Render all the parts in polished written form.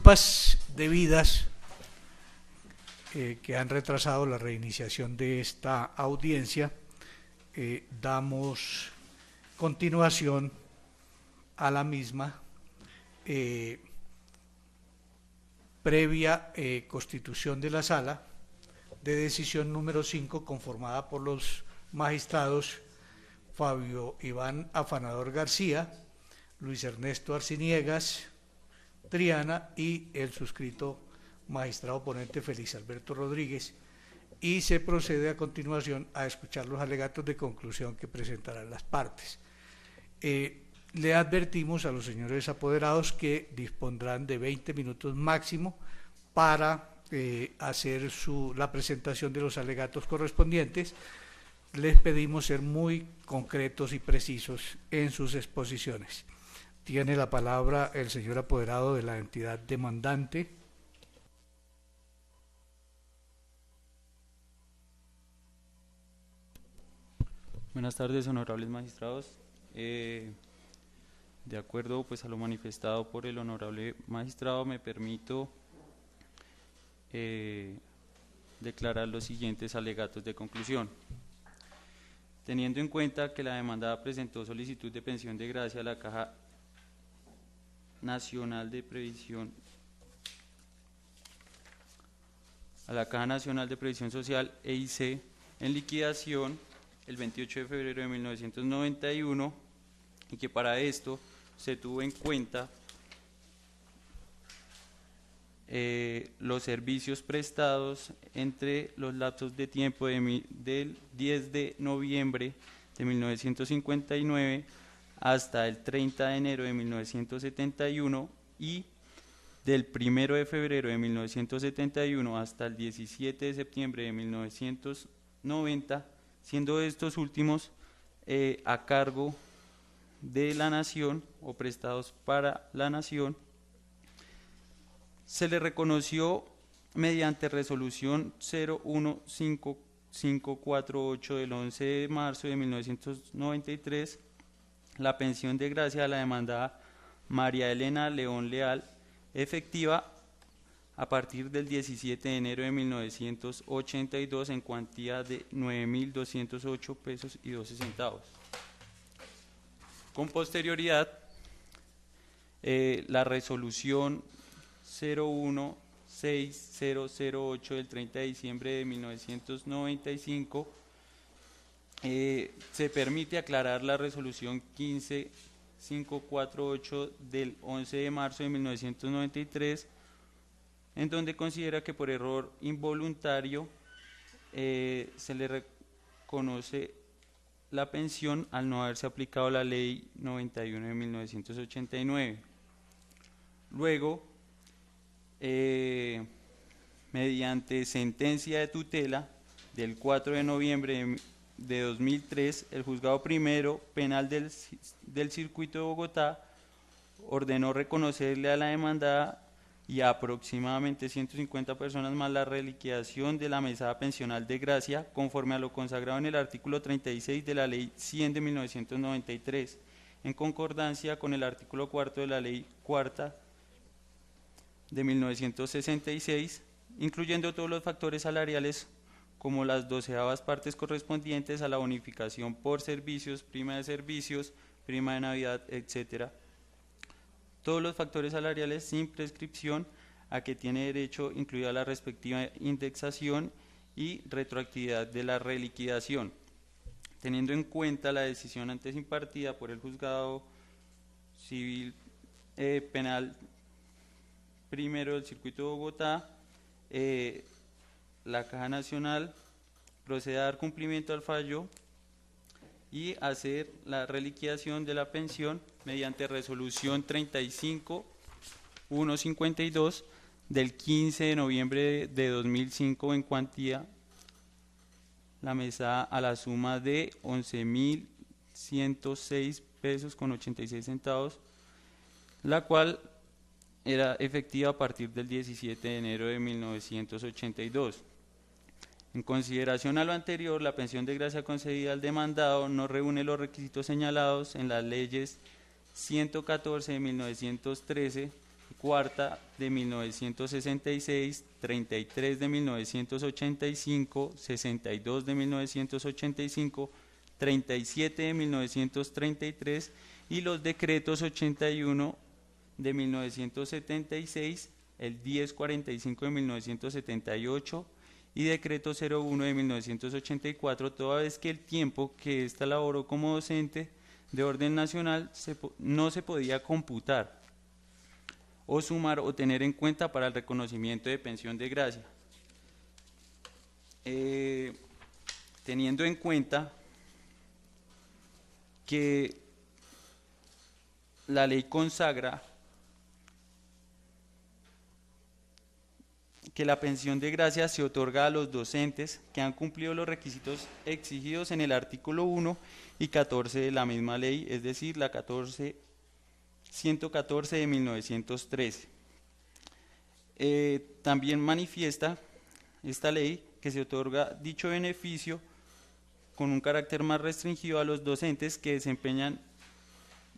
disculpas debidas que han retrasado la reiniciación de esta audiencia, damos continuación a la misma previa constitución de la sala de decisión número 5, conformada por los magistrados Fabio Iván Afanador García, Luis Ernesto Arciniegas Triana y el suscrito magistrado ponente Félix Alberto Rodríguez, y se procede a continuación a escuchar los alegatos de conclusión que presentarán las partes. Le advertimos a los señores apoderados que dispondrán de 20 minutos máximo para hacer la presentación de los alegatos correspondientes. Les pedimos ser muy concretos y precisos en sus exposiciones. Tiene la palabra el señor apoderado de la entidad demandante. Buenas tardes, honorables magistrados. De acuerdo pues a lo manifestado por el honorable magistrado, me permito declarar los siguientes alegatos de conclusión. Teniendo en cuenta que la demandada presentó solicitud de pensión de gracia a la Caja Nacional de Previsión Social EIC en liquidación el 28 de febrero de 1991 y que para esto se tuvo en cuenta los servicios prestados entre los lapsos de tiempo del 10 de noviembre de 1959 hasta el 30 de enero de 1971 y del 1 de febrero de 1971 hasta el 17 de septiembre de 1990, siendo estos últimos a cargo de la Nación o prestados para la Nación. Se le reconoció mediante resolución 015548 del 11 de marzo de 1993 la pensión de gracia a la demandada María Elena León Leal, efectiva a partir del 17 de enero de 1982 en cuantía de 9.208 pesos y 12 centavos. Con posterioridad, la resolución 016008 del 30 de diciembre de 1995 se permite aclarar la resolución 15548 del 11 de marzo de 1993, en donde considera que por error involuntario se le reconoce la pensión al no haberse aplicado la ley 91 de 1989. Luego, mediante sentencia de tutela del 4 de noviembre de 2003, el Juzgado Primero Penal del Circuito de Bogotá ordenó reconocerle a la demandada y a aproximadamente 150 personas más la reliquidación de la mesada pensional de gracia conforme a lo consagrado en el artículo 36 de la Ley 100 de 1993, en concordancia con el artículo 4 de la Ley 4 de 1966, incluyendo todos los factores salariales como las 12ª partes correspondientes a la bonificación por servicios, prima de servicios, prima de Navidad, etc. Todos los factores salariales sin prescripción a que tiene derecho, incluida la respectiva indexación y retroactividad de la reliquidación. Teniendo en cuenta la decisión antes impartida por el Juzgado Civil Penal Primero del Circuito de Bogotá, la Caja Nacional procede a dar cumplimiento al fallo y hacer la reliquidación de la pensión mediante resolución 35152 del 15 de noviembre de 2005 en cuantía la mesada a la suma de 11.106 pesos con 86 centavos, la cual era efectiva a partir del 17 de enero de 1982. En consideración a lo anterior, la pensión de gracia concedida al demandado no reúne los requisitos señalados en las leyes 114 de 1913, que 4 de 1966, 33 de 1985, 62 de 1985, 37 de 1933 y los decretos 81 de 1976, el 1045 de 1978 y decreto 01 de 1984, toda vez que el tiempo que ésta laboró como docente de orden nacional no se podía computar o sumar o tener en cuenta para el reconocimiento de pensión de gracia. Teniendo en cuenta que la ley consagra que la pensión de gracia se otorga a los docentes que han cumplido los requisitos exigidos en el artículo 1 y 14 de la misma ley, es decir, la 114 de 1913. También manifiesta esta ley que se otorga dicho beneficio con un carácter más restringido a los docentes que desempeñan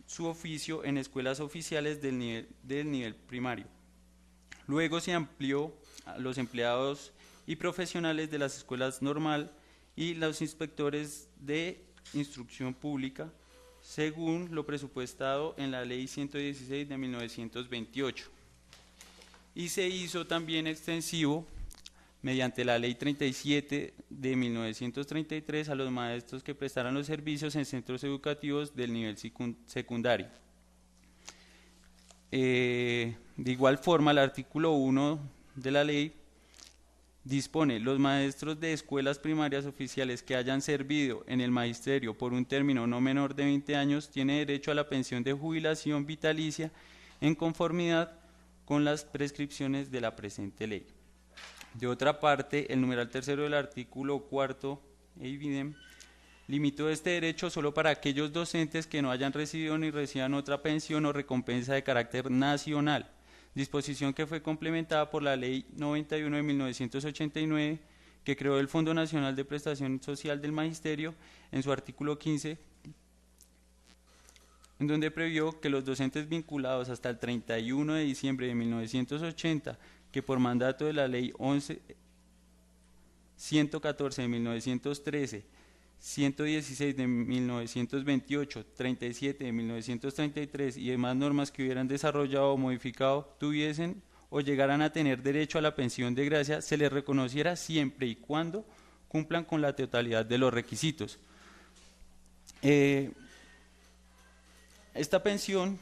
su oficio en escuelas oficiales del nivel primario. Luego se amplió a los empleados y profesionales de las escuelas normal y los inspectores de instrucción pública, según lo presupuestado en la Ley 116 de 1928. Y se hizo también extensivo mediante la Ley 37 de 1933 a los maestros que prestaran los servicios en centros educativos del nivel secundario. De igual forma, el artículo 1 de la ley dispone: los maestros de escuelas primarias oficiales que hayan servido en el magisterio por un término no menor de 20 años tienen derecho a la pensión de jubilación vitalicia en conformidad con las prescripciones de la presente ley. De otra parte, el numeral tercero del artículo 4 EIVIDEM limitó este derecho solo para aquellos docentes que no hayan recibido ni reciban otra pensión o recompensa de carácter nacional, disposición que fue complementada por la Ley 91 de 1989, que creó el Fondo Nacional de Prestación Social del Magisterio en su artículo 15, en donde previó que los docentes vinculados hasta el 31 de diciembre de 1980, que por mandato de la Ley 114 de 1913, 116 de 1928, 37 de 1933 y demás normas que hubieran desarrollado o modificado, tuviesen o llegaran a tener derecho a la pensión de gracia, se les reconociera siempre y cuando cumplan con la totalidad de los requisitos. Esta pensión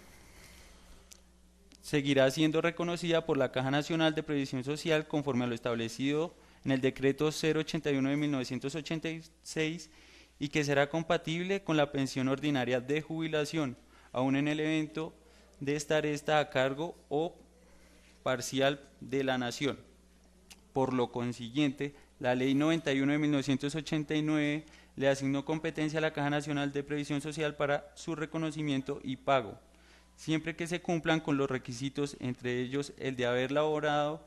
seguirá siendo reconocida por la Caja Nacional de Previsión Social conforme a lo establecido en el decreto 081 de 1986 y que será compatible con la pensión ordinaria de jubilación, aun en el evento de estar esta a cargo o parcial de la Nación. Por lo consiguiente, la Ley 91 de 1989 le asignó competencia a la Caja Nacional de Previsión Social para su reconocimiento y pago, siempre que se cumplan con los requisitos, entre ellos el de haber laborado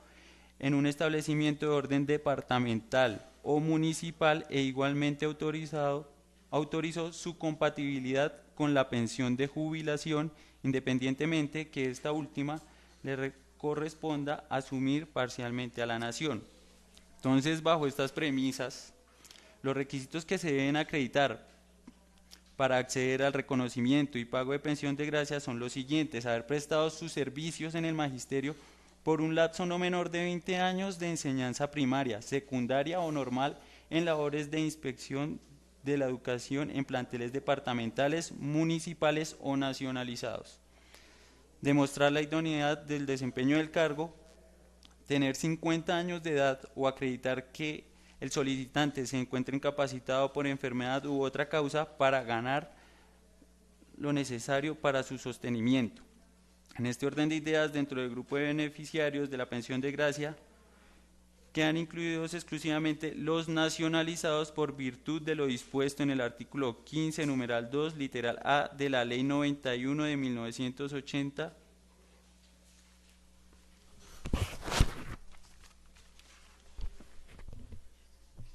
en un establecimiento de orden departamental o municipal e igualmente autorizó su compatibilidad con la pensión de jubilación, independientemente que esta última le corresponda asumir parcialmente a la Nación. Entonces, bajo estas premisas, los requisitos que se deben acreditar para acceder al reconocimiento y pago de pensión de gracia son los siguientes: haber prestado sus servicios en el magisterio por un lapso no menor de 20 años de enseñanza primaria, secundaria o normal en labores de inspección de la educación en planteles departamentales, municipales o nacionalizados. Demostrar la idoneidad del desempeño del cargo, tener 50 años de edad o acreditar que el solicitante se encuentre incapacitado por enfermedad u otra causa para ganar lo necesario para su sostenimiento. En este orden de ideas, dentro del grupo de beneficiarios de la pensión de gracia, quedan incluidos exclusivamente los nacionalizados por virtud de lo dispuesto en el artículo 15, numeral 2, literal A de la Ley 91 de 1980,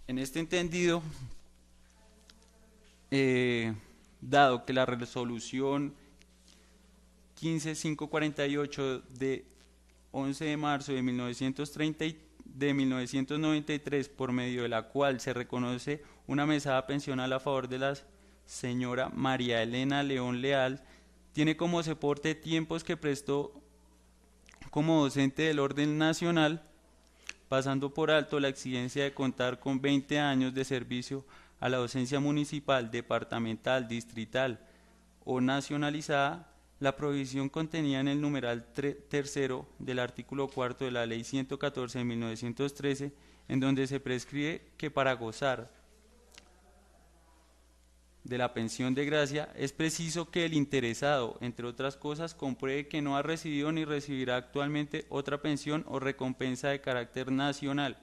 en este entendido, dado que la resolución 15548 de 11 de marzo de 1993, por medio de la cual se reconoce una mesada pensional a favor de la señora María Elena León Leal, tiene como soporte tiempos que prestó como docente del orden nacional, pasando por alto la exigencia de contar con 20 años de servicio a la docencia municipal, departamental, distrital o nacionalizada. La provisión contenida en el numeral tercero del artículo 4 de la Ley 114 de 1913, en donde se prescribe que para gozar de la pensión de gracia es preciso que el interesado, entre otras cosas, compruebe que no ha recibido ni recibirá actualmente otra pensión o recompensa de carácter nacional,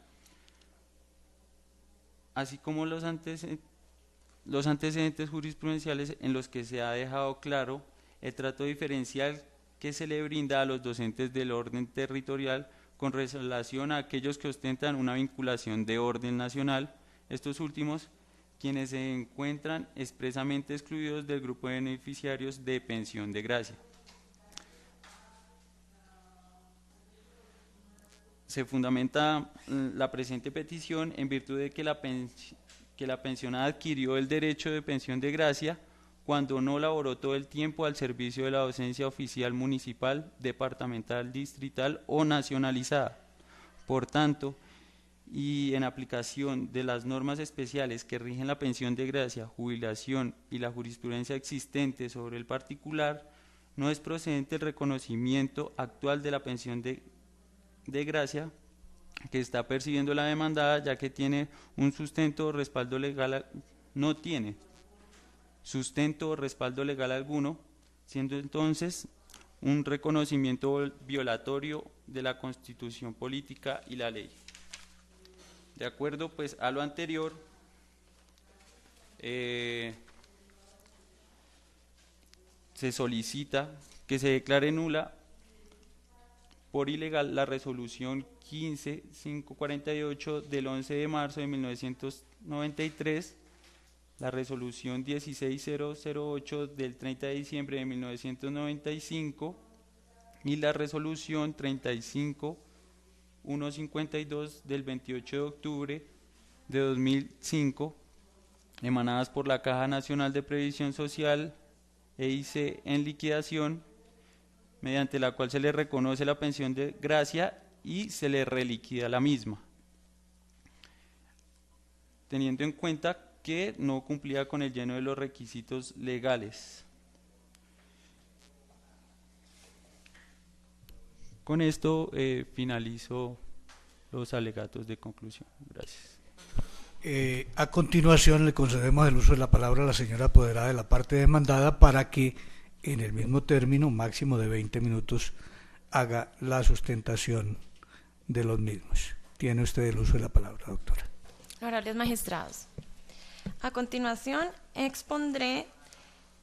así como los antecedentes jurisprudenciales en los que se ha dejado claro el trato diferencial que se le brinda a los docentes del orden territorial con relación a aquellos que ostentan una vinculación de orden nacional, estos últimos quienes se encuentran expresamente excluidos del grupo de beneficiarios de pensión de gracia. Se fundamenta la presente petición en virtud de que la pensionada adquirió el derecho de pensión de gracia cuando no laboró todo el tiempo al servicio de la docencia oficial municipal, departamental, distrital o nacionalizada. Por tanto, y en aplicación de las normas especiales que rigen la pensión de gracia, jubilación y la jurisprudencia existente sobre el particular, no es procedente el reconocimiento actual de la pensión de gracia que está percibiendo la demandada, ya que tiene un sustento o respaldo legal, no tiene sustento o respaldo legal alguno, siendo entonces un reconocimiento violatorio de la Constitución política y la ley. De acuerdo pues a lo anterior, se solicita que se declare nula por ilegal la resolución 15.548 del 11 de marzo de 1993, la resolución 16.008 del 30 de diciembre de 1995 y la resolución 35.152 del 28 de octubre de 2005, emanadas por la Caja Nacional de Previsión Social, EIC, en liquidación, mediante la cual se le reconoce la pensión de gracia y se le reliquida la misma, teniendo en cuenta que no cumplía con el lleno de los requisitos legales. Con esto finalizo los alegatos de conclusión. Gracias. A continuación le concedemos el uso de la palabra a la señora apoderada de la parte demandada para que en el mismo término, máximo de 20 minutos, haga la sustentación de los mismos. Tiene usted el uso de la palabra, doctora. Honorables magistrados. A continuación expondré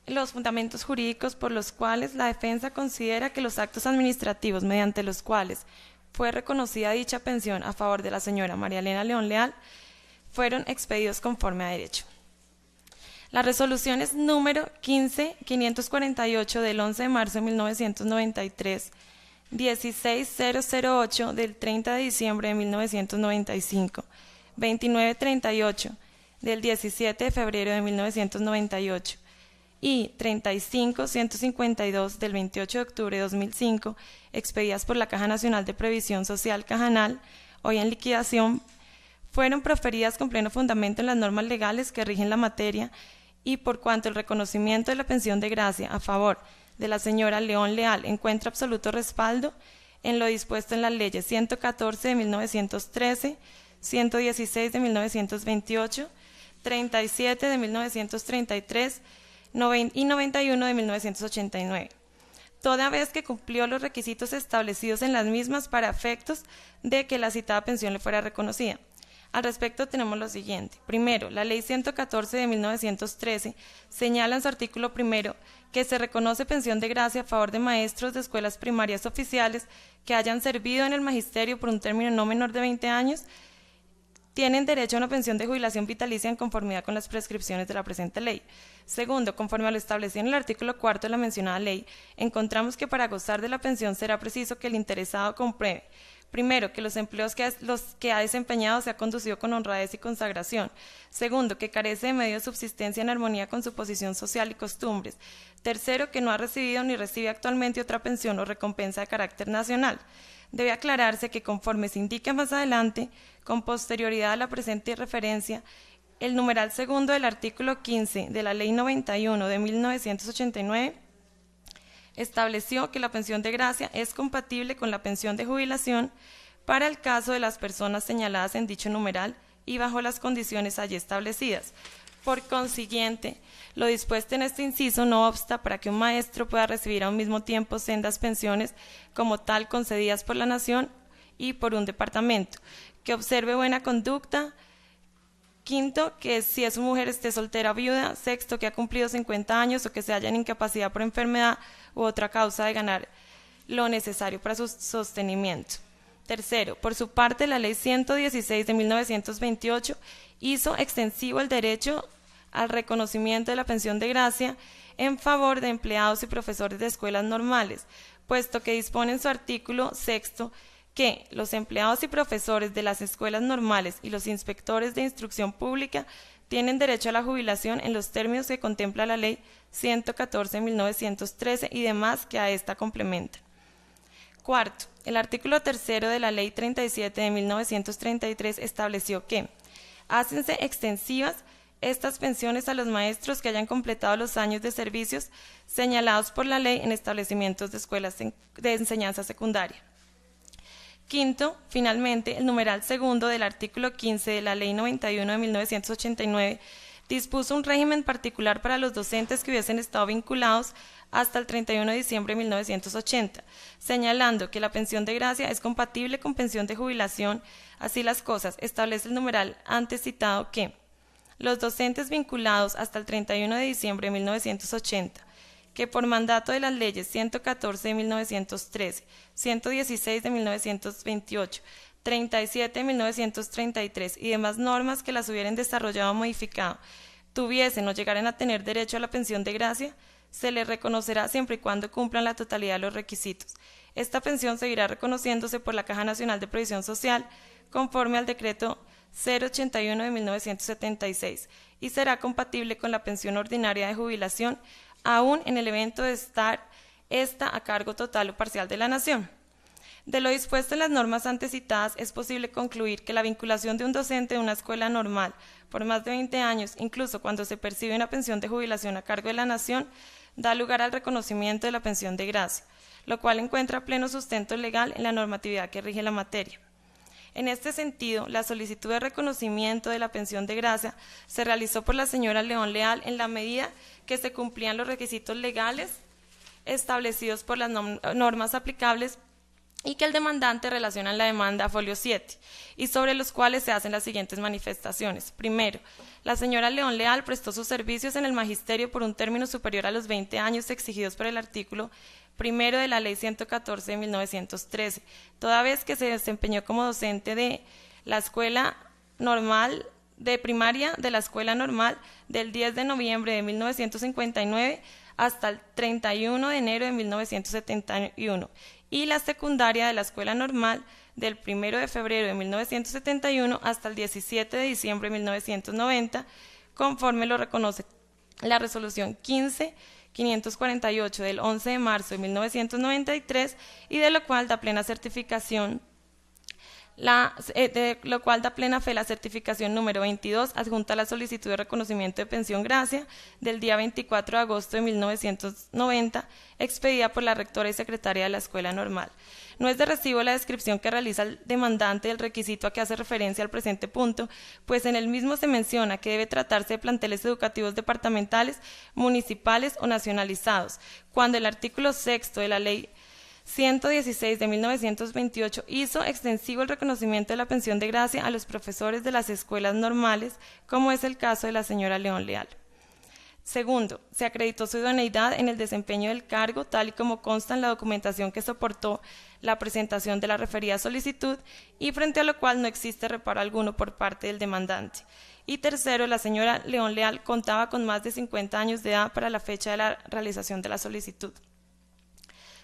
los fundamentos jurídicos por los cuales la defensa considera que los actos administrativos mediante los cuales fue reconocida dicha pensión a favor de la señora María Elena León Leal fueron expedidos conforme a derecho. Las resoluciones número 15.548 del 11 de marzo de 1993, 16.008 del 30 de diciembre de 1995, 29.38 del 17 de febrero de 1998 y 35.152 del 28 de octubre de 2005, expedidas por la Caja Nacional de Previsión Social Cajanal, hoy en liquidación, fueron proferidas con pleno fundamento en las normas legales que rigen la materia y por cuanto el reconocimiento de la pensión de gracia a favor de la señora León Leal encuentra absoluto respaldo en lo dispuesto en las leyes 114 de 1913, 116 de 1928, 37 de 1933 y 91 de 1989, toda vez que cumplió los requisitos establecidos en las mismas para efectos de que la citada pensión le fuera reconocida. Al respecto tenemos lo siguiente. Primero, la Ley 114 de 1913 señala en su artículo primero que se reconoce pensión de gracia a favor de maestros de escuelas primarias oficiales que hayan servido en el magisterio por un término no menor de 20 años, tienen derecho a una pensión de jubilación vitalicia en conformidad con las prescripciones de la presente ley. Segundo, conforme a lo establecido en el artículo 4 de la mencionada ley, encontramos que para gozar de la pensión será preciso que el interesado compruebe: primero, que los empleos que ha desempeñado se ha conducido con honradez y consagración. Segundo, que carece de medio de subsistencia en armonía con su posición social y costumbres. Tercero, que no ha recibido ni recibe actualmente otra pensión o recompensa de carácter nacional. Debe aclararse que, conforme se indique más adelante, con posterioridad a la presente referencia, el numeral segundo del artículo 15 de la Ley 91 de 1989 estableció que la pensión de gracia es compatible con la pensión de jubilación para el caso de las personas señaladas en dicho numeral y bajo las condiciones allí establecidas. Por consiguiente, lo dispuesto en este inciso no obsta para que un maestro pueda recibir a un mismo tiempo sendas pensiones como tal concedidas por la Nación y por un departamento, que observe buena conducta. Quinto, que si es mujer esté soltera o viuda. Sexto, que ha cumplido 50 años o que se halla en incapacidad por enfermedad u otra causa de ganar lo necesario para su sostenimiento. Tercero, por su parte, la Ley 116 de 1928 hizo extensivo el derecho al reconocimiento de la pensión de gracia en favor de empleados y profesores de escuelas normales, puesto que dispone en su artículo sexto que los empleados y profesores de las escuelas normales y los inspectores de instrucción pública tienen derecho a la jubilación en los términos que contempla la Ley 114 de 1913 y demás que a esta complementan. Cuarto, el artículo tercero de la Ley 37 de 1933 estableció que hácense extensivas estas pensiones a los maestros que hayan completado los años de servicios señalados por la ley en establecimientos de escuelas de enseñanza secundaria. Quinto, finalmente, el numeral segundo del artículo 15 de la Ley 91 de 1989 dispuso un régimen particular para los docentes que hubiesen estado vinculados hasta el 31 de diciembre de 1980, señalando que la pensión de gracia es compatible con pensión de jubilación. Así las cosas, establece el numeral antes citado que los docentes vinculados hasta el 31 de diciembre de 1980, que por mandato de las leyes 114 de 1913, 116 de 1928, 37 de 1933 y demás normas que las hubieran desarrollado o modificado, tuviesen o llegaren a tener derecho a la pensión de gracia, se les reconocerá siempre y cuando cumplan la totalidad de los requisitos. Esta pensión seguirá reconociéndose por la Caja Nacional de Previsión Social conforme al decreto 081 de 1976 y será compatible con la pensión ordinaria de jubilación aún en el evento de estar esta a cargo total o parcial de la Nación. De lo dispuesto en las normas antes citadas, es posible concluir que la vinculación de un docente de una escuela normal por más de 20 años, incluso cuando se percibe una pensión de jubilación a cargo de la Nación, da lugar al reconocimiento de la pensión de gracia, lo cual encuentra pleno sustento legal en la normatividad que rige la materia. En este sentido, la solicitud de reconocimiento de la pensión de gracia se realizó por la señora León Leal en la medida que se cumplían los requisitos legales establecidos por las normas aplicables y que el demandante relaciona en la demanda a folio 7, y sobre los cuales se hacen las siguientes manifestaciones. Primero, la señora León Leal prestó sus servicios en el magisterio por un término superior a los 20 años exigidos por el artículo primero de la Ley 114 de 1913, toda vez que se desempeñó como docente de la Escuela Normal de Primaria de la Escuela Normal del 10 de noviembre de 1959 hasta el 31 de enero de 1971, y la secundaria de la Escuela Normal del 1 de febrero de 1971 hasta el 17 de diciembre de 1990, conforme lo reconoce la Resolución 1548 del 11 de marzo de 1993, y de lo cual da plena certificación fe la certificación número 22 adjunta a la solicitud de reconocimiento de pensión gracia del día 24 de agosto de 1990, expedida por la rectora y secretaria de la Escuela Normal. No es de recibo la descripción que realiza el demandante del requisito a que hace referencia al presente punto, pues en el mismo se menciona que debe tratarse de planteles educativos departamentales, municipales o nacionalizados, cuando el artículo 6 de la Ley 116 de 1928 hizo extensivo el reconocimiento de la pensión de gracia a los profesores de las escuelas normales, como es el caso de la señora León Leal. Segundo, se acreditó su idoneidad en el desempeño del cargo, tal y como consta en la documentación que soportó la presentación de la referida solicitud y frente a lo cual no existe reparo alguno por parte del demandante. Y tercero, la señora León Leal contaba con más de 50 años de edad para la fecha de la realización de la solicitud.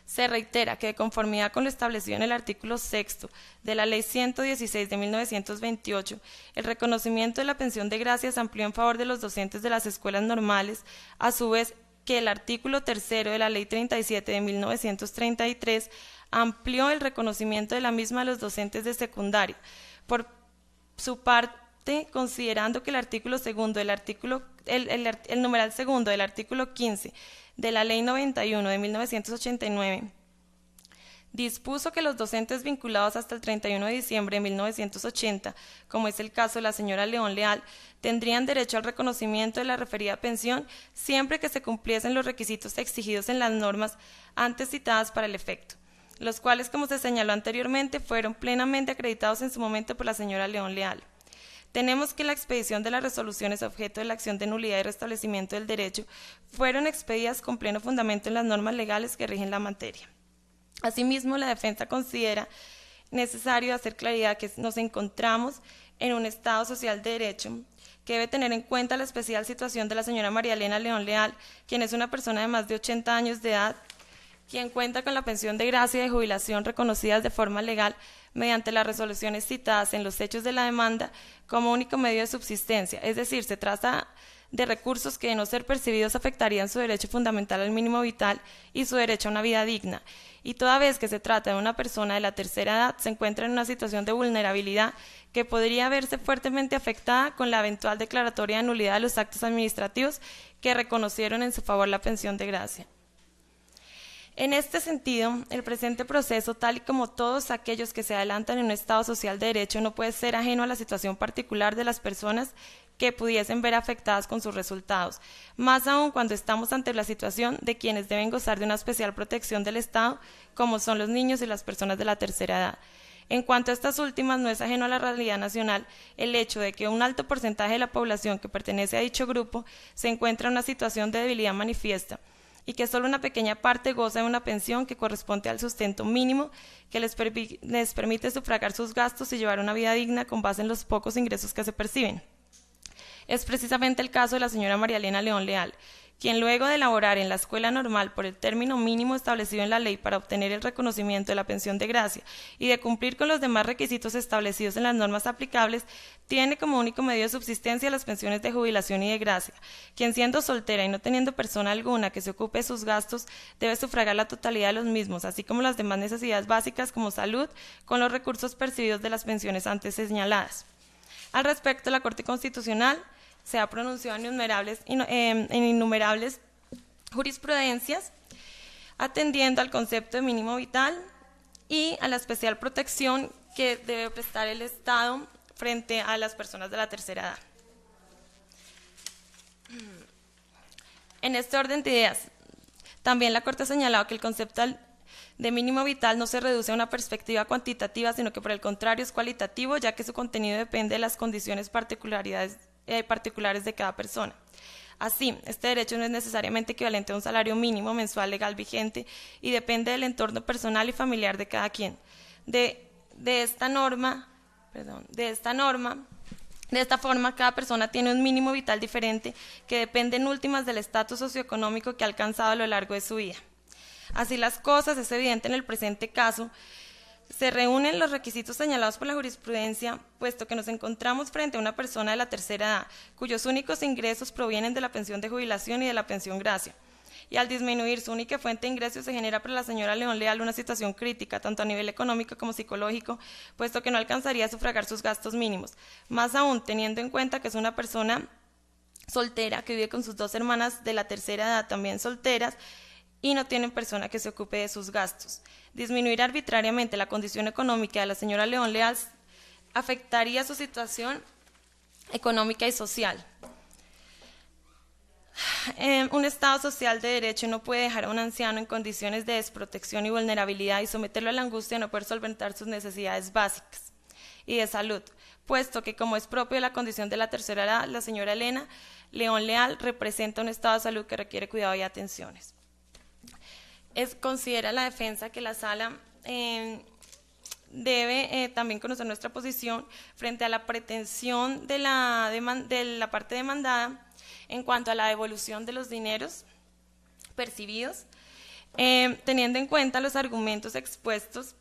Se reitera que de conformidad con lo establecido en el artículo 6º de la Ley 116 de 1928, el reconocimiento de la pensión de gracia se amplió en favor de los docentes de las escuelas normales, a su vez que el artículo 3º de la Ley 37 de 1933 amplió el reconocimiento de la misma a los docentes de secundaria. Por su parte, considerando que el artículo segundo del el numeral segundo del artículo 15 de la Ley 91 de 1989 dispuso que los docentes vinculados hasta el 31 de diciembre de 1980, como es el caso de la señora León Leal, tendrían derecho al reconocimiento de la referida pensión siempre que se cumpliesen los requisitos exigidos en las normas antes citadas para el efecto, los cuales, como se señaló anteriormente, fueron plenamente acreditados en su momento por la señora León Leal. Tenemos que la expedición de las resoluciones objeto de la acción de nulidad y restablecimiento del derecho fueron expedidas con pleno fundamento en las normas legales que rigen la materia. Asimismo, la defensa considera necesario hacer claridad que nos encontramos en un Estado social de derecho que debe tener en cuenta la especial situación de la señora María Elena León Leal, quien es una persona de más de 80 años de edad, quien cuenta con la pensión de gracia y de jubilación reconocidas de forma legal mediante las resoluciones citadas en los hechos de la demanda como único medio de subsistencia, es decir, se trata de recursos que de no ser percibidos afectarían su derecho fundamental al mínimo vital y su derecho a una vida digna, y toda vez que se trata de una persona de la tercera edad se encuentra en una situación de vulnerabilidad que podría verse fuertemente afectada con la eventual declaratoria de nulidad de los actos administrativos que reconocieron en su favor la pensión de gracia. En este sentido, el presente proceso, tal y como todos aquellos que se adelantan en un Estado social de derecho, no puede ser ajeno a la situación particular de las personas que pudiesen ver afectadas con sus resultados, más aún cuando estamos ante la situación de quienes deben gozar de una especial protección del Estado, como son los niños y las personas de la tercera edad. En cuanto a estas últimas, no es ajeno a la realidad nacional el hecho de que un alto porcentaje de la población que pertenece a dicho grupo se encuentra en una situación de debilidad manifiesta, y que solo una pequeña parte goza de una pensión que corresponde al sustento mínimo que les permite sufragar sus gastos y llevar una vida digna con base en los pocos ingresos que se perciben. Es precisamente el caso de la señora María Elena León Leal, quien luego de laborar en la escuela normal por el término mínimo establecido en la ley para obtener el reconocimiento de la pensión de gracia y de cumplir con los demás requisitos establecidos en las normas aplicables, tiene como único medio de subsistencia las pensiones de jubilación y de gracia, quien siendo soltera y no teniendo persona alguna que se ocupe de sus gastos, debe sufragar la totalidad de los mismos, así como las demás necesidades básicas como salud, con los recursos percibidos de las pensiones antes señaladas. Al respecto, la Corte Constitucional se ha pronunciado en innumerables jurisprudencias, atendiendo al concepto de mínimo vital y a la especial protección que debe prestar el Estado frente a las personas de la tercera edad. En este orden de ideas, también la Corte ha señalado que el concepto de mínimo vital no se reduce a una perspectiva cuantitativa, sino que por el contrario es cualitativo, ya que su contenido depende de las condiciones particulares de cada persona. Así, este derecho no es necesariamente equivalente a un salario mínimo mensual legal vigente y depende del entorno personal y familiar de cada quien. De esta forma, cada persona tiene un mínimo vital diferente que depende en últimas del estatus socioeconómico que ha alcanzado a lo largo de su vida. Así las cosas, es evidente en el presente caso, se reúnen los requisitos señalados por la jurisprudencia, puesto que nos encontramos frente a una persona de la tercera edad, cuyos únicos ingresos provienen de la pensión de jubilación y de la pensión gracia. Y al disminuir su única fuente de ingresos se genera para la señora León Leal una situación crítica, tanto a nivel económico como psicológico, puesto que no alcanzaría a sufragar sus gastos mínimos. Más aún, teniendo en cuenta que es una persona soltera que vive con sus dos hermanas de la tercera edad, también solteras, y no tienen persona que se ocupe de sus gastos. Disminuir arbitrariamente la condición económica de la señora León Leal afectaría su situación económica y social. Un Estado social de derecho no puede dejar a un anciano en condiciones de desprotección y vulnerabilidad y someterlo a la angustia de no poder solventar sus necesidades básicas. y de salud, puesto que, como es propio de la condición de la tercera edad, la señora Elena León Leal representa un estado de salud que requiere cuidado y atenciones. Considera la defensa que la sala debe también conocer nuestra posición frente a la pretensión de la parte demandada en cuanto a la devolución de los dineros percibidos, teniendo en cuenta los argumentos expuestos.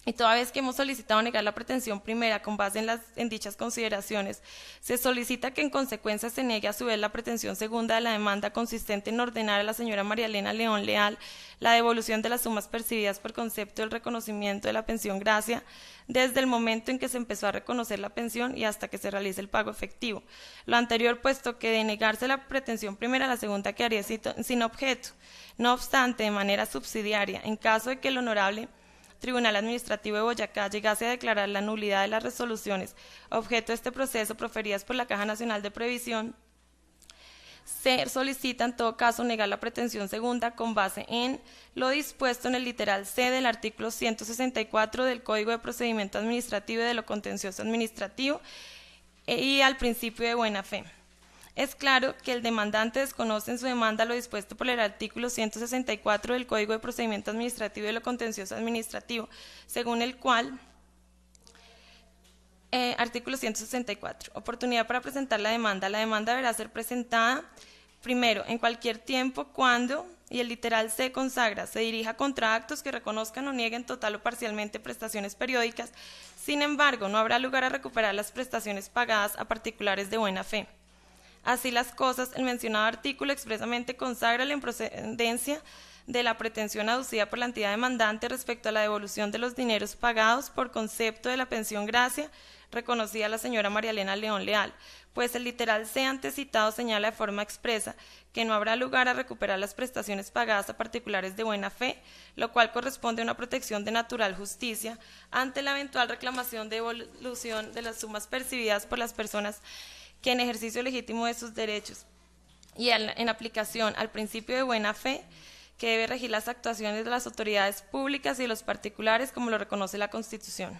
Y toda vez que hemos solicitado negar la pretensión primera con base en dichas consideraciones, se solicita que en consecuencia se niegue a su vez la pretensión segunda de la demanda, consistente en ordenar a la señora María Elena León Leal la devolución de las sumas percibidas por concepto del reconocimiento de la pensión gracia desde el momento en que se empezó a reconocer la pensión y hasta que se realice el pago efectivo. Lo anterior, puesto que de negarse la pretensión primera, la segunda quedaría sin objeto. No obstante, de manera subsidiaria, en caso de que el honorable Tribunal Administrativo de Boyacá llegase a declarar la nulidad de las resoluciones objeto de este proceso proferidas por la Caja Nacional de Previsión, se solicita en todo caso negar la pretensión segunda con base en lo dispuesto en el literal C del artículo 164 del Código de Procedimiento Administrativo y de lo Contencioso Administrativo y al principio de buena fe. Es claro que el demandante desconoce en su demanda lo dispuesto por el artículo 164 del Código de Procedimiento Administrativo y de lo Contencioso Administrativo, según el cual, artículo 164, oportunidad para presentar la demanda deberá ser presentada primero en cualquier tiempo cuando, y el literal C consagra, se dirija contra actos que reconozcan o nieguen total o parcialmente prestaciones periódicas. Sin embargo, no habrá lugar a recuperar las prestaciones pagadas a particulares de buena fe. Así las cosas, el mencionado artículo expresamente consagra la improcedencia de la pretensión aducida por la entidad demandante respecto a la devolución de los dineros pagados por concepto de la pensión gracia reconocida a la señora María Elena León Leal, pues el literal C antecitado señala de forma expresa que no habrá lugar a recuperar las prestaciones pagadas a particulares de buena fe, lo cual corresponde a una protección de natural justicia ante la eventual reclamación de devolución de las sumas percibidas por las personas que en ejercicio legítimo de sus derechos y en aplicación al principio de buena fe que debe regir las actuaciones de las autoridades públicas y de los particulares como lo reconoce la Constitución.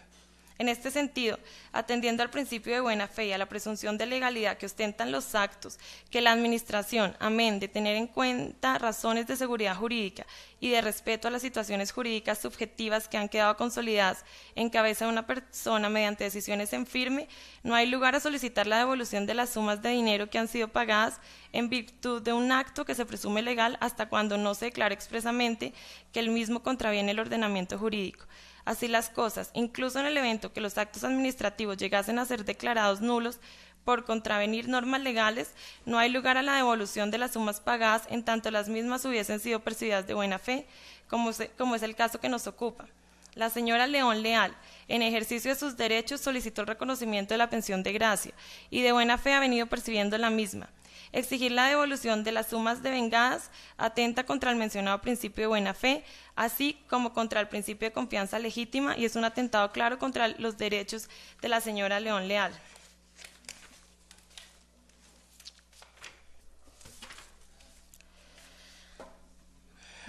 En este sentido, atendiendo al principio de buena fe y a la presunción de legalidad que ostentan los actos que la Administración, amén de tener en cuenta razones de seguridad jurídica y de respeto a las situaciones jurídicas subjetivas que han quedado consolidadas en cabeza de una persona mediante decisiones en firme, no hay lugar a solicitar la devolución de las sumas de dinero que han sido pagadas en virtud de un acto que se presume legal hasta cuando no se declare expresamente que el mismo contraviene el ordenamiento jurídico. Así las cosas, incluso en el evento que los actos administrativos llegasen a ser declarados nulos por contravenir normas legales, no hay lugar a la devolución de las sumas pagadas en tanto las mismas hubiesen sido percibidas de buena fe, como es el caso que nos ocupa. La señora León Leal, en ejercicio de sus derechos, solicitó el reconocimiento de la pensión de gracia y de buena fe ha venido percibiendo la misma. Exigir la devolución de las sumas devengadas atenta contra el mencionado principio de buena fe, así como contra el principio de confianza legítima y es un atentado claro contra los derechos de la señora León Leal.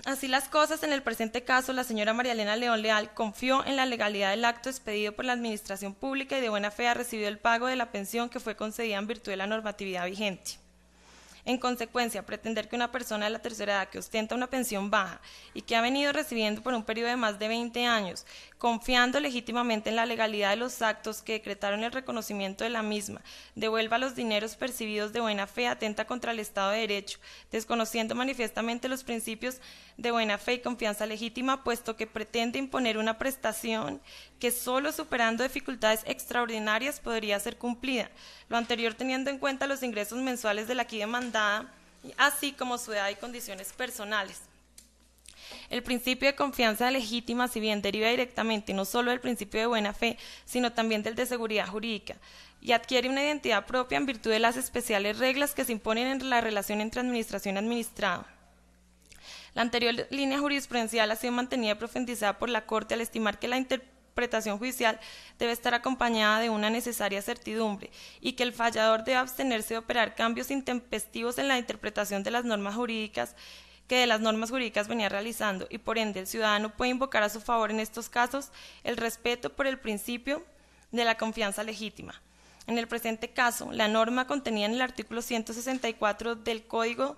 Así las cosas, en el presente caso, la señora María Elena León Leal confió en la legalidad del acto expedido por la Administración Pública y de buena fe ha recibido el pago de la pensión que fue concedida en virtud de la normatividad vigente. En consecuencia, pretender que una persona de la tercera edad que ostenta una pensión baja y que ha venido recibiendo por un periodo de más de 20 años, confiando legítimamente en la legalidad de los actos que decretaron el reconocimiento de la misma, devuelva los dineros percibidos de buena fe, atenta contra el Estado de Derecho, desconociendo manifiestamente los principios de buena fe y confianza legítima, puesto que pretende imponer una prestación que solo superando dificultades extraordinarias podría ser cumplida, lo anterior teniendo en cuenta los ingresos mensuales de la aquí demandada, así como su edad y condiciones personales. El principio de confianza legítima, si bien deriva directamente no solo del principio de buena fe, sino también del de seguridad jurídica, y adquiere una identidad propia en virtud de las especiales reglas que se imponen en la relación entre administración y administrado. La anterior línea jurisprudencial ha sido mantenida y profundizada por la Corte al estimar que la interpretación judicial debe estar acompañada de una necesaria certidumbre y que el fallador debe abstenerse de operar cambios intempestivos en la interpretación de las normas jurídicas venía realizando y por ende el ciudadano puede invocar a su favor en estos casos el respeto por el principio de la confianza legítima. En el presente caso, la norma contenida en el artículo 164 del Código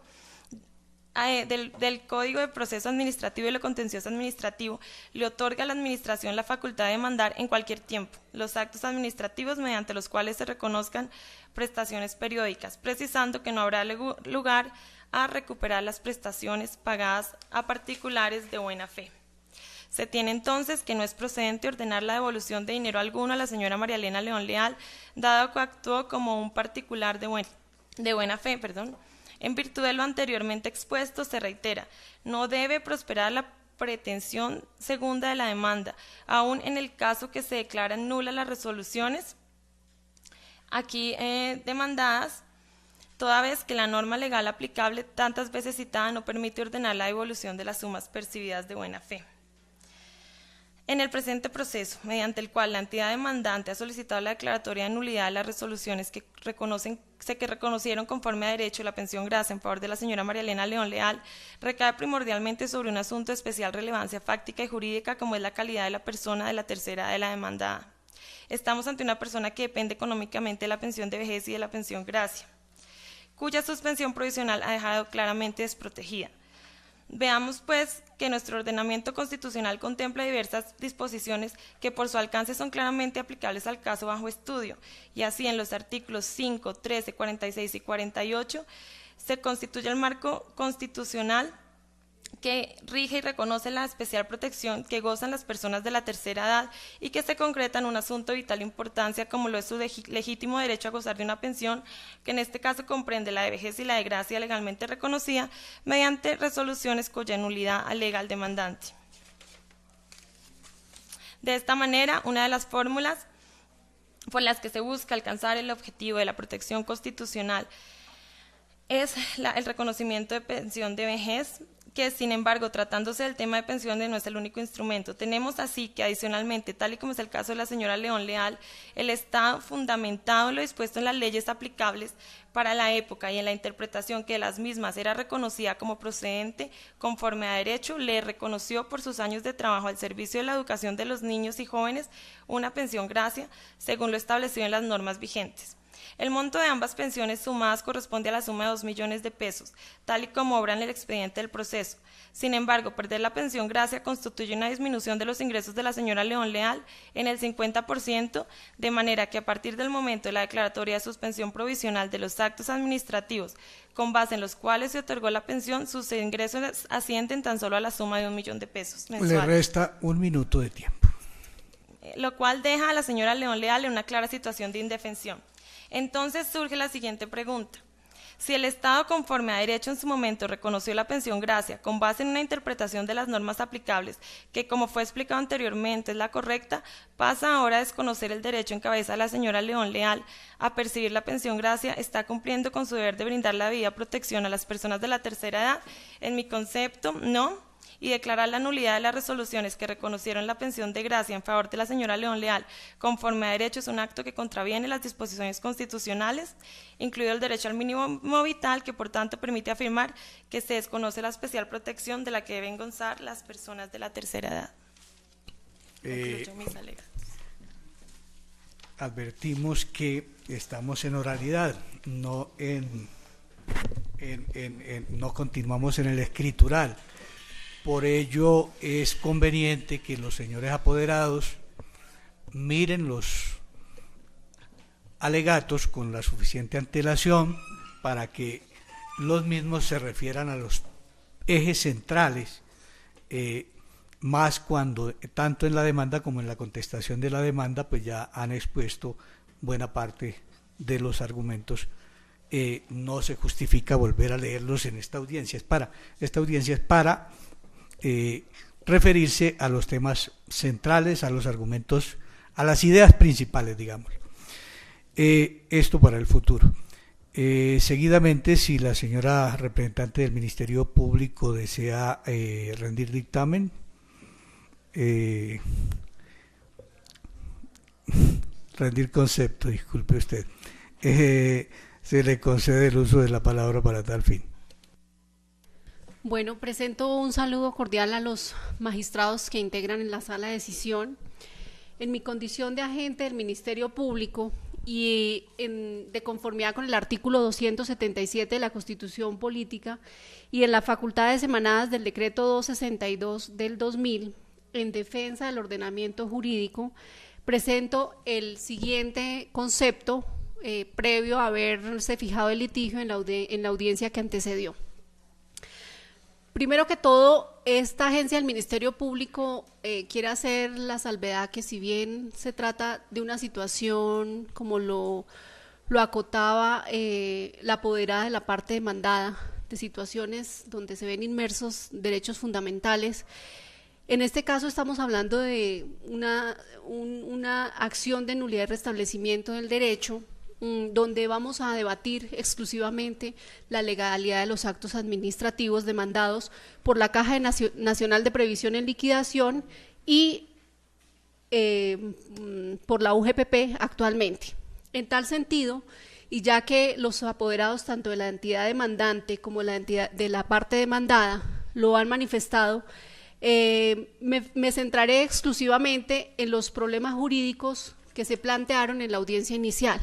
de Proceso Administrativo y lo Contencioso Administrativo le otorga a la Administración la facultad de demandar en cualquier tiempo los actos administrativos mediante los cuales se reconozcan prestaciones periódicas, precisando que no habrá lugar a recuperar las prestaciones pagadas a particulares de buena fe. Se tiene entonces que no es procedente ordenar la devolución de dinero alguno a la señora María Elena León Leal, dado que actuó como un particular de buena fe. En virtud de lo anteriormente expuesto, se reitera, no debe prosperar la pretensión segunda de la demanda, aun en el caso que se declaran nulas las resoluciones aquí demandadas, toda vez que la norma legal aplicable tantas veces citada no permite ordenar la devolución de las sumas percibidas de buena fe. En el presente proceso, mediante el cual la entidad demandante ha solicitado la declaratoria de nulidad de las resoluciones que reconocieron conforme a derecho la pensión gracia en favor de la señora María Elena León Leal, recae primordialmente sobre un asunto de especial relevancia fáctica y jurídica como es la calidad de la persona de la tercera de la demandada. Estamos ante una persona que depende económicamente de la pensión de vejez y de la pensión gracia, cuya suspensión provisional ha dejado claramente desprotegida. Veamos, pues, que nuestro ordenamiento constitucional contempla diversas disposiciones que por su alcance son claramente aplicables al caso bajo estudio, y así en los artículos 5, 13, 46 y 48 se constituye el marco constitucional que rige y reconoce la especial protección que gozan las personas de la tercera edad y que se concreta en un asunto de vital importancia como lo es su legítimo derecho a gozar de una pensión, que en este caso comprende la de vejez y la de gracia legalmente reconocida mediante resoluciones cuya nulidad alega al demandante. De esta manera, una de las fórmulas por las que se busca alcanzar el objetivo de la protección constitucional es el reconocimiento de pensión de vejez, que sin embargo, tratándose del tema de pensiones no es el único instrumento. Tenemos así que adicionalmente, tal y como es el caso de la señora León Leal, el Estado, fundamentado en lo dispuesto en las leyes aplicables para la época y en la interpretación que de las mismas era reconocida como procedente conforme a derecho, le reconoció por sus años de trabajo al servicio de la educación de los niños y jóvenes una pensión gracia, según lo establecido en las normas vigentes. El monto de ambas pensiones sumadas corresponde a la suma de 2 millones de pesos, tal y como obra en el expediente del proceso. Sin embargo, perder la pensión gracia constituye una disminución de los ingresos de la señora León Leal en el 50%, de manera que a partir del momento de la declaratoria de suspensión provisional de los actos administrativos, con base en los cuales se otorgó la pensión, sus ingresos ascienden tan solo a la suma de 1 millón de pesos mensuales. Le resta 1 minuto de tiempo. Lo cual deja a la señora León Leal en una clara situación de indefensión. Entonces surge la siguiente pregunta. Si el Estado, conforme a derecho en su momento, reconoció la pensión gracia con base en una interpretación de las normas aplicables, que como fue explicado anteriormente es la correcta, pasa ahora a desconocer el derecho en cabeza de la señora León Leal a percibir la pensión gracia, está cumpliendo con su deber de brindar la debida protección a las personas de la tercera edad. En mi concepto, no. Y declarar la nulidad de las resoluciones que reconocieron la pensión de gracia en favor de la señora León Leal conforme a derecho es un acto que contraviene las disposiciones constitucionales, incluido el derecho al mínimo vital, que por tanto permite afirmar que se desconoce la especial protección de la que deben gozar las personas de la tercera edad. Concluyo mis alegatos. Advertimos que estamos en oralidad, no no continuamos en el escritural. Por ello es conveniente que los señores apoderados miren los alegatos con la suficiente antelación para que los mismos se refieran a los ejes centrales, más cuando tanto en la demanda como en la contestación de la demanda pues ya han expuesto buena parte de los argumentos. No se justifica volver a leerlos en esta audiencia, es para referirse a los temas centrales, a los argumentos, a las ideas principales, digamos. Esto para el futuro. Seguidamente, si la señora representante del Ministerio Público desea rendir dictamen, rendir concepto, disculpe usted, se le concede el uso de la palabra para tal fin. Bueno, presento un saludo cordial a los magistrados que integran en la sala de decisión en mi condición de agente del Ministerio Público y de conformidad con el artículo 277 de la Constitución Política y en las facultades emanadas del decreto 262 del 2000, en defensa del ordenamiento jurídico, presento el siguiente concepto previo a haberse fijado el litigio en la audiencia que antecedió. Primero que todo, esta agencia del Ministerio Público quiere hacer la salvedad que, si bien se trata de una situación como lo acotaba la apoderada de la parte demandada, de situaciones donde se ven inmersos derechos fundamentales, en este caso estamos hablando de una acción de nulidad y restablecimiento del derecho, donde vamos a debatir exclusivamente la legalidad de los actos administrativos demandados por la Caja Nacional de Previsión en Liquidación y por la UGPP actualmente. En tal sentido, y ya que los apoderados tanto de la entidad demandante como de la parte demandada lo han manifestado, me centraré exclusivamente en los problemas jurídicos que se plantearon en la audiencia inicial.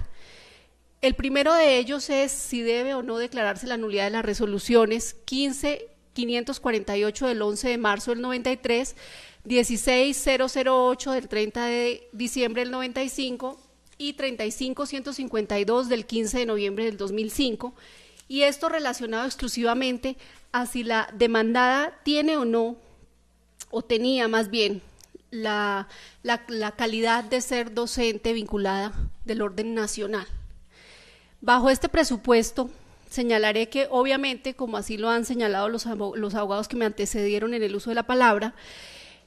El primero de ellos es si debe o no declararse la nulidad de las resoluciones 15.548 del 11 de marzo del 93, 16.008 del 30 de diciembre del 95 y 35.152 del 15 de noviembre del 2005, y esto relacionado exclusivamente a si la demandada tiene o no, o tenía más bien, la calidad de ser docente vinculada del orden nacional. Bajo este presupuesto, señalaré que obviamente, como así lo han señalado los abogados que me antecedieron en el uso de la palabra,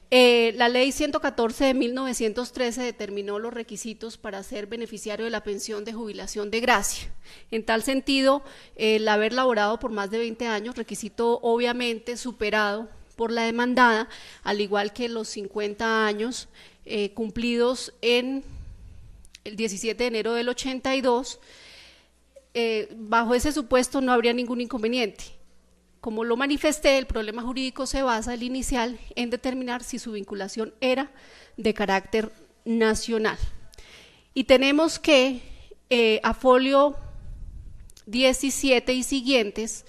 la ley 114 de 1913 determinó los requisitos para ser beneficiario de la pensión de jubilación de gracia. En tal sentido, el haber laborado por más de 20 años, requisito obviamente superado por la demandada, al igual que los 50 años cumplidos en el 17 de enero del 82, bajo ese supuesto no habría ningún inconveniente. Como lo manifesté, el problema jurídico se basa, el inicial, en determinar si su vinculación era de carácter nacional. Y tenemos que, a folio 17 y siguientes,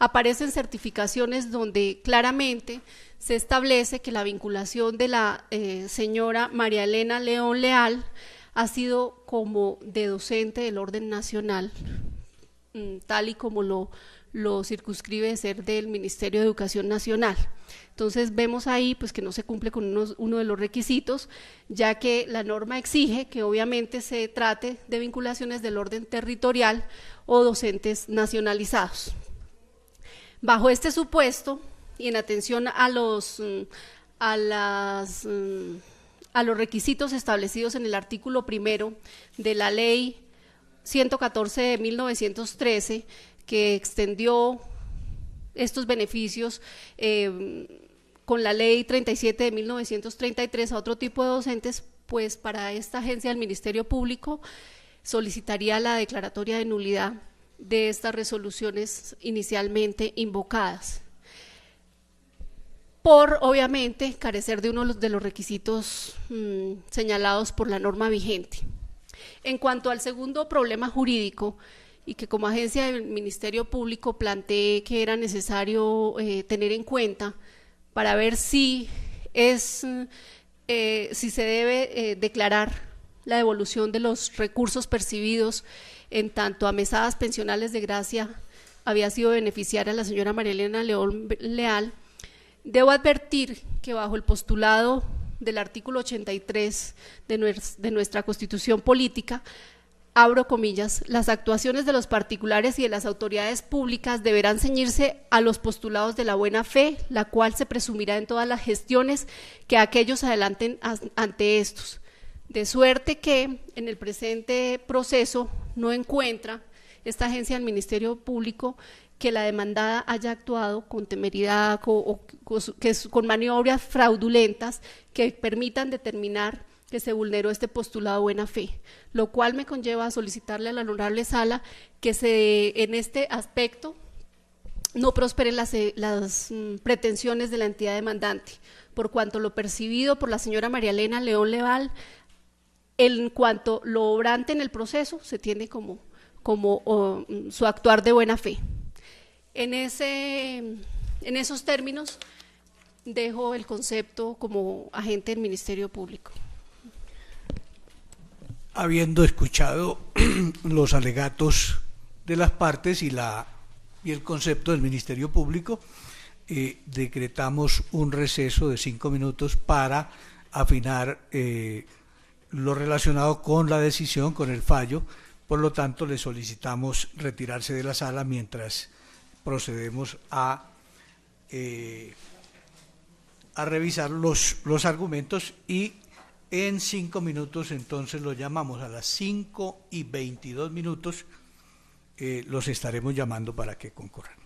aparecen certificaciones donde claramente se establece que la vinculación de la señora María Elena León Leal ha sido como de docente del orden nacional, tal y como lo circunscribe ser del Ministerio de Educación Nacional. Entonces vemos ahí pues que no se cumple con uno de los requisitos, ya que la norma exige que obviamente se trate de vinculaciones del orden territorial o docentes nacionalizados. Bajo este supuesto y en atención a los requisitos establecidos en el artículo primero de la ley 114 de 1913, que extendió estos beneficios con la ley 37 de 1933 a otro tipo de docentes, pues para esta agencia del Ministerio Público solicitaría la declaratoria de nulidad de estas resoluciones inicialmente invocadas, por obviamente carecer de uno de los requisitos señalados por la norma vigente. En cuanto al segundo problema jurídico, y que como agencia del Ministerio Público planteé que era necesario tener en cuenta para ver si se debe declarar la devolución de los recursos percibidos en tanto a mesadas pensionales de gracia había sido beneficiaria la señora María Elena León Leal, debo advertir que bajo el postulado del artículo 83 de nuestra Constitución Política, abro comillas, las actuaciones de los particulares y de las autoridades públicas deberán ceñirse a los postulados de la buena fe, la cual se presumirá en todas las gestiones que aquellos adelanten ante estos, de suerte que en el presente proceso no encuentra esta agencia del Ministerio Público que la demandada haya actuado con temeridad o con maniobras fraudulentas que permitan determinar que se vulneró este postulado de buena fe, lo cual me conlleva a solicitarle a la honorable sala que en este aspecto no prosperen las pretensiones de la entidad demandante, por cuanto lo percibido por la señora María Elena León Leal En cuanto lo obrante en el proceso, se tiene como su actuar de buena fe. En esos términos, dejo el concepto como agente del Ministerio Público. Habiendo escuchado los alegatos de las partes y el concepto del Ministerio Público, decretamos un receso de 5 minutos para afinar lo relacionado con la decisión, con el fallo. Por lo tanto, le solicitamos retirarse de la sala mientras procedemos a revisar los argumentos, y en 5 minutos entonces los llamamos. A las 5:22 los estaremos llamando para que concurran.